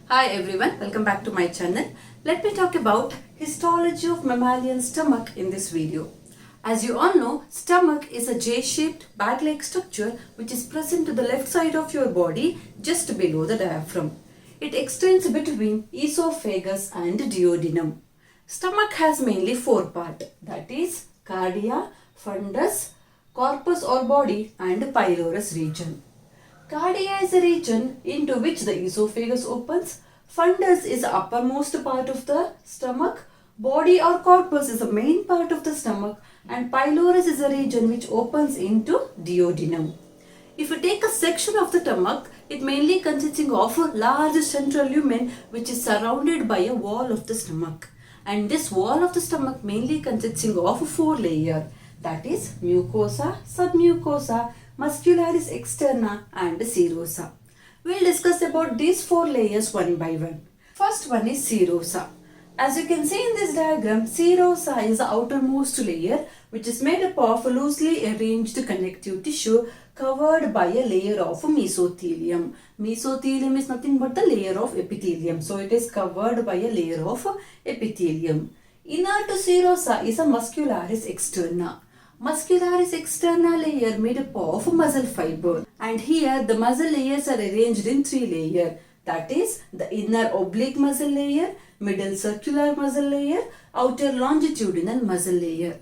Hi everyone, welcome back to my channel. Let me talk about histology of mammalian stomach in this video. As you all know, stomach is a J-shaped bag-like structure which is present to the left side of your body just below the diaphragm. It extends between esophagus and duodenum. Stomach has mainly four parts, that is cardia, fundus, corpus or body and pylorus region. Cardia is a region into which the esophagus opens. Fundus is the uppermost part of the stomach. Body or corpus is the main part of the stomach. And pylorus is a region which opens into duodenum. If you take a section of the stomach, it mainly consisting of a large central lumen which is surrounded by a wall of the stomach. And this wall of the stomach mainly consisting of four layers. That is mucosa, submucosa, Muscularis externa and Serosa. We'll discuss about these four layers one by one. First one is Serosa. As you can see in this diagram, Serosa is the outermost layer which is made up of loosely arranged connective tissue covered by a layer of mesothelium. Mesothelium is nothing but the layer of epithelium. So it is covered by a layer of epithelium. Inner to Serosa is a Muscularis externa. Muscularis externa layer made up of muscle fiber, and here the muscle layers are arranged in three layers, that is the inner oblique muscle layer, middle circular muscle layer, outer longitudinal muscle layer.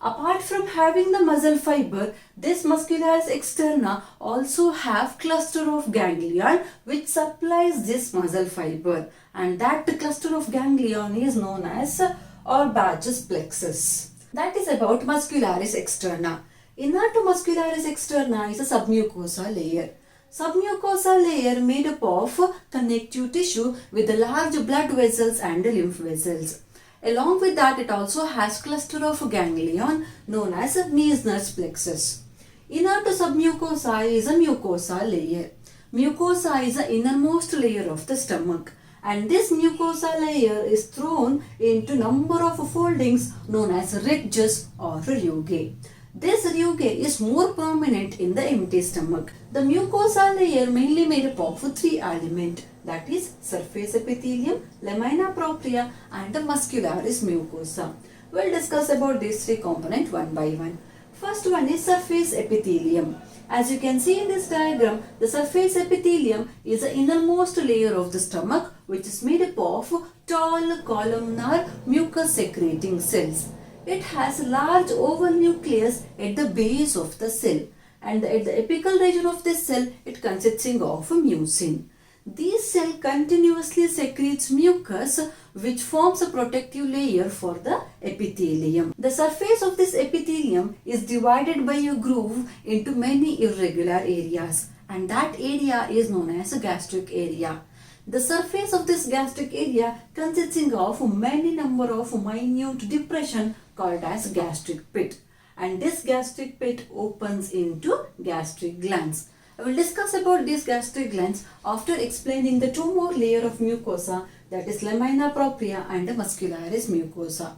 Apart from having the muscle fiber, this muscularis externa also have cluster of ganglion which supplies this muscle fiber, and that cluster of ganglion is known as Auerbach's plexus. That is about muscularis externa. Inner to muscularis externa is a submucosa layer. Submucosa layer made up of connective tissue with the large blood vessels and lymph vessels. Along with that, it also has cluster of ganglion known as Meissner's plexus. Inner to submucosa is a mucosa layer. Mucosa is the innermost layer of the stomach. And this mucosa layer is thrown into number of foldings known as ridges or rugae. This rugae is more prominent in the empty stomach. The mucosa layer mainly made up of three elements, that is surface epithelium, lamina propria and muscularis mucosa. We'll discuss about these three components one by one. First one is surface epithelium. As you can see in this diagram, the surface epithelium is the innermost layer of the stomach which is made up of tall columnar mucus secreting cells. It has a large oval nucleus at the base of the cell, and at the apical region of this cell it consisting of mucin. This cell continuously secretes mucus which forms a protective layer for the epithelium. The surface of this epithelium is divided by a groove into many irregular areas, and that area is known as a gastric area. The surface of this gastric area consisting of many number of minute depression called as gastric pit, and this gastric pit opens into gastric glands. I will discuss about these gastric glands after explaining the two more layers of mucosa, that is lamina propria and muscularis mucosa.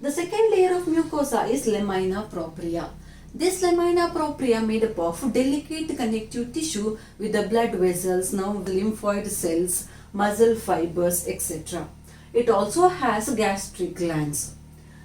The second layer of mucosa is lamina propria. This lamina propria made up of delicate connective tissue with the blood vessels, lymphoid cells, muscle fibers, etc. It also has gastric glands.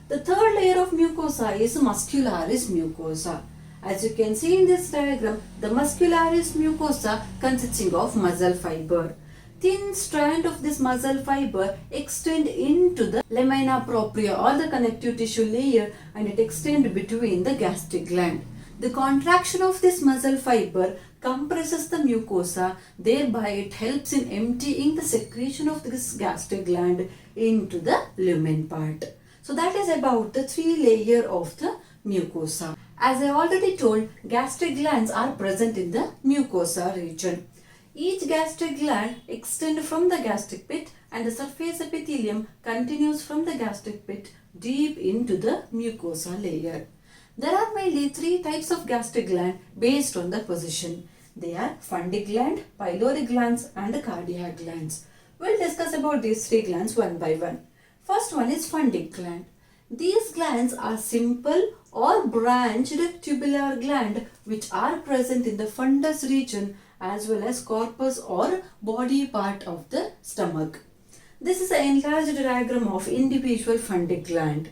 The third layer of mucosa is muscularis mucosa. As you can see in this diagram, the muscularis mucosa consisting of muscle fiber. Thin strand of this muscle fiber extend into the lamina propria or the connective tissue layer, and it extends between the gastric gland. The contraction of this muscle fiber compresses the mucosa, thereby it helps in emptying the secretion of this gastric gland into the lumen part. So that is about the three layers of the mucosa. As I already told, gastric glands are present in the mucosa region. Each gastric gland extends from the gastric pit, and the surface epithelium continues from the gastric pit deep into the mucosa layer. There are mainly three types of gastric gland based on the position. They are fundic gland, pyloric glands and cardiac glands. We'll discuss about these three glands one by one. First one is fundic gland. These glands are simple or branched tubular gland which are present in the fundus region as well as corpus or body part of the stomach. This is an enlarged diagram of individual funded gland.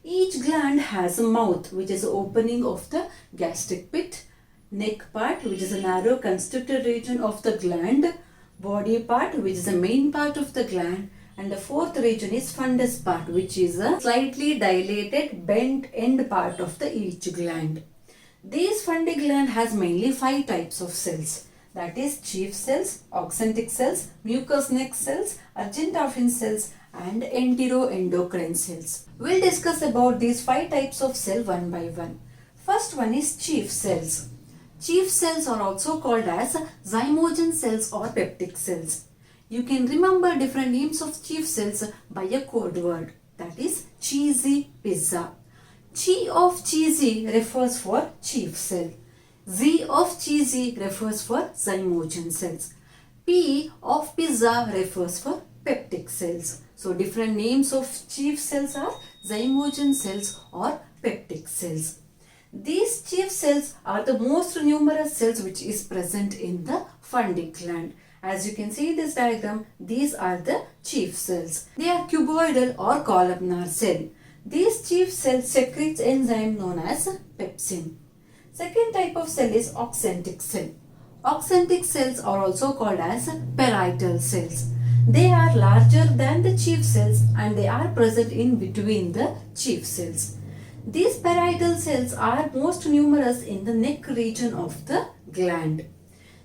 Each gland has a mouth, which is the opening of the gastric pit, neck part, which is a narrow constricted region of the gland, body part, which is the main part of the gland, and the fourth region is fundus part, which is a slightly dilated bent end part of the each gland. This funded gland has mainly 5 types of cells, that is chief cells, oxyntic cells, mucous neck cells, Argentine cells, and enteroendocrine cells. We'll discuss about these 5 types of cell one by one. First one is chief cells. Chief cells are also called as zymogen cells or peptic cells. You can remember different names of chief cells by a code word, that is cheesy pizza. Chi of cheesy refers for chief cell. Z of cheesy refers for zymogen cells. P of pizza refers for peptic cells. So different names of chief cells are zymogen cells or peptic cells. These chief cells are the most numerous cells which is present in the funded gland. As you can see in this diagram, these are the chief cells. They are cuboidal or columnar cell. These chief cells secretes enzyme known as pepsin. Second type of cell is oxyntic cell. Oxyntic cells are also called as parietal cells. They are larger than the chief cells and they are present in between the chief cells. These parietal cells are most numerous in the neck region of the gland.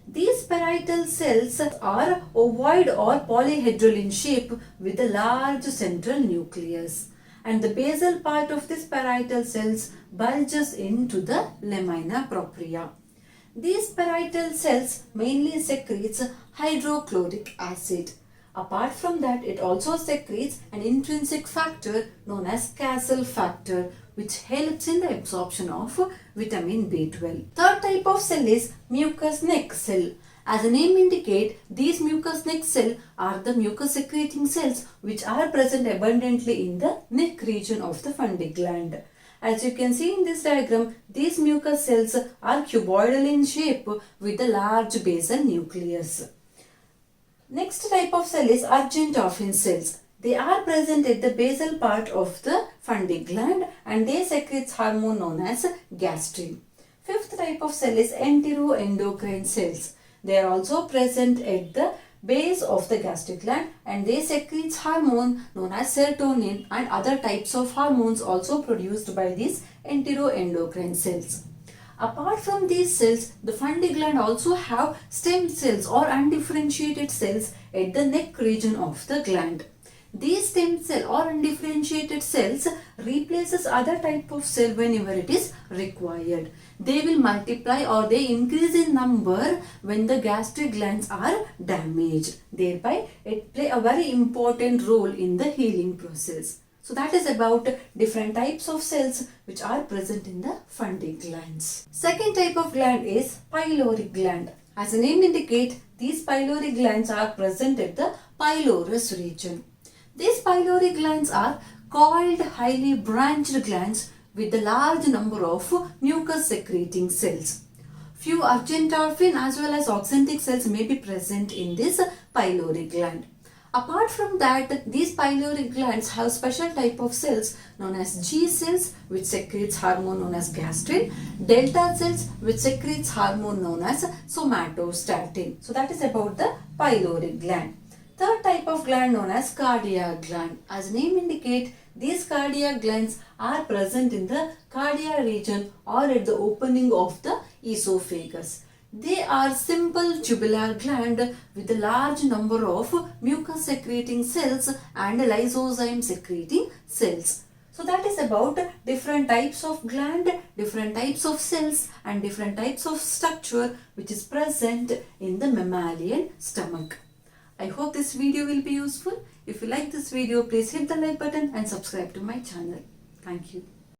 These parietal cells are ovoid or polyhedral in shape with a large central nucleus. And the basal part of this parietal cells bulges into the lamina propria. These parietal cells mainly secretes hydrochloric acid. Apart from that, it also secretes an intrinsic factor known as Castle factor, which helps in the absorption of vitamin B12. Third type of cell is mucous neck cell. As the name indicates, these mucous neck cells are the mucus secreting cells which are present abundantly in the neck region of the funded gland. As you can see in this diagram, these mucus cells are cuboidal in shape with a large basal nucleus. Next type of cell is Argentine cells. They are present at the basal part of the funded gland and they secrete hormone known as gastrin. Fifth type of cell is enteroendocrine cells. They are also present at the base of the gastric gland and they secrete hormone known as serotonin and other types of hormones also produced by these enteroendocrine cells. Apart from these cells, the funded gland also have stem cells or undifferentiated cells at the neck region of the gland. These stem cell or undifferentiated cells replaces other type of cell whenever it is required. They will multiply or they increase in number when the gastric glands are damaged. Thereby, it play a very important role in the healing process. So that is about different types of cells which are present in the funded glands. Second type of gland is pyloric gland. As the name indicates, these pyloric glands are present at the pylorus region. These pyloric glands are called highly branched glands with a large number of mucus secreting cells. Few Argentine as well as oxyntic cells may be present in this pyloric gland. Apart from that, these pyloric glands have special type of cells known as G cells which secretes hormone known as gastrin, delta cells which secretes hormone known as somatostatin. So that is about the pyloric gland. Third type of gland known as cardiac gland. As name indicate, these cardiac glands are present in the cardiac region or at the opening of the esophagus. They are simple tubular gland with a large number of mucus secreting cells and lysozyme secreting cells. So that is about different types of gland, different types of cells and different types of structure which is present in the mammalian stomach. I hope this video will be useful. If you like this video, please hit the like button and subscribe to my channel. Thank you.